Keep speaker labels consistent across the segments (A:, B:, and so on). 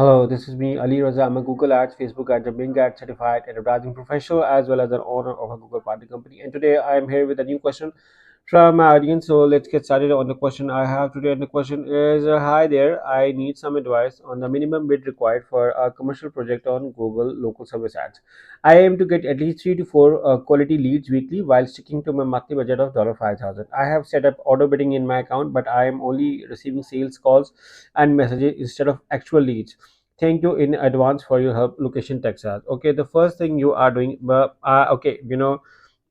A: Hello, this is me, Ali Raza. I'm a Google Ads, Facebook Ads, and Bing Ads certified advertising professional as well as an owner of a Google partner company. And today I am here with a new question from my audience. So let's get started on the question I have today. And the question is Hi there, I need some advice on the minimum bid required for a commercial project on Google local service ads. I aim to get at least 3 to 4 quality leads weekly while sticking to my monthly budget of $5,000. I have set up auto bidding in my account, but I am only receiving sales calls and messages instead of actual leads. Thank you in advance for your help. Location Texas. Okay, the first thing you are doing, okay,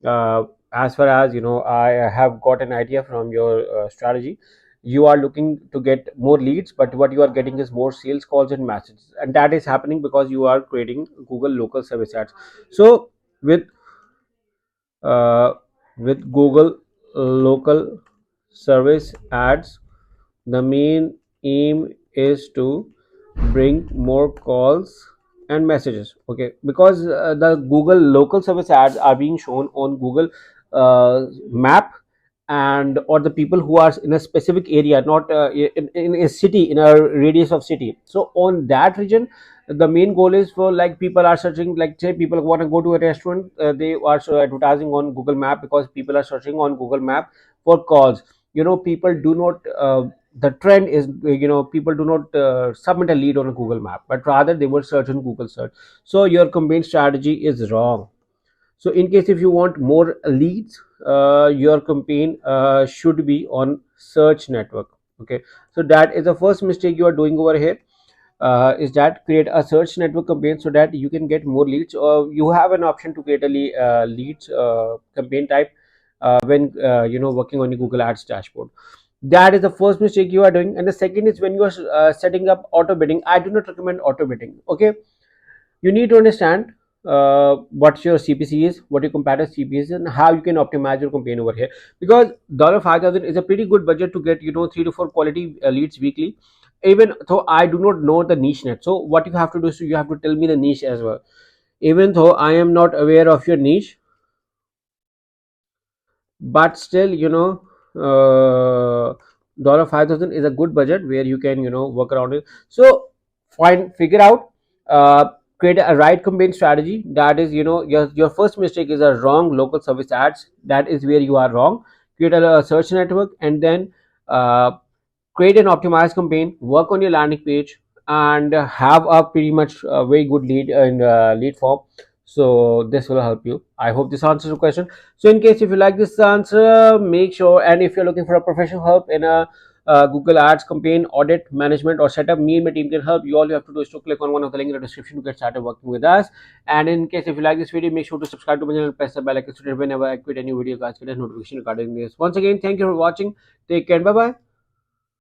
A: uh, as far as I have got an idea from your strategy. You are looking to get more leads, but what you are getting is more sales calls and messages, and that is happening because you are creating Google local service ads. So with uh, Google local service ads, the main aim is to bring more calls and messages. Okay, because the Google local service ads are being shown on Google map, and or the people who are in a specific area, not in a city, in a radius of city. So on that region, the main goal is for, like, people are searching, like say people want to go to a restaurant, they are advertising on Google map because people are searching on Google map for calls. People do not the trend is, people do not submit a lead on a Google map, but rather they will search on Google search. So your campaign strategy is wrong. So in case if you want more leads, your campaign should be on search network. Okay, so that is the first mistake you are doing over here. Is that create a search network campaign so that you can get more leads. You have an option to create a leads campaign type when working on your Google Ads dashboard. That is the first mistake you are doing. And the second is when you are setting up auto bidding. I do not recommend auto bidding. Okay, you need to understand what your CPC is, what your competitor CPC is, and how you can optimize your campaign over here. Because $5,000 is a pretty good budget to get 3 to 4 quality leads weekly. Even though I do not know the niche net, so what you have to do is you have to tell me the niche as well. Even though I am not aware of your niche, but still, $5,000 is a good budget where you can work around it. So find figure out, uh, create a right campaign strategy. That is, your first mistake is a wrong local service ads. That is where you are wrong. Create a search network, and then create an optimized campaign, work on your landing page, and have a pretty much very good lead in lead form. So this will help you. I hope this answers the question. So in case if you like this answer, make sure, and if you're looking for a professional help in a Google Ads campaign audit management or setup, me and my team can help you. All you have to do is to click on one of the link in the description to get started working with us. And in case if you like this video, make sure to subscribe to my channel, press the bell icon so that whenever I create a new video, guys get a notification regarding this. Once again, thank you for watching. Take care. Bye bye.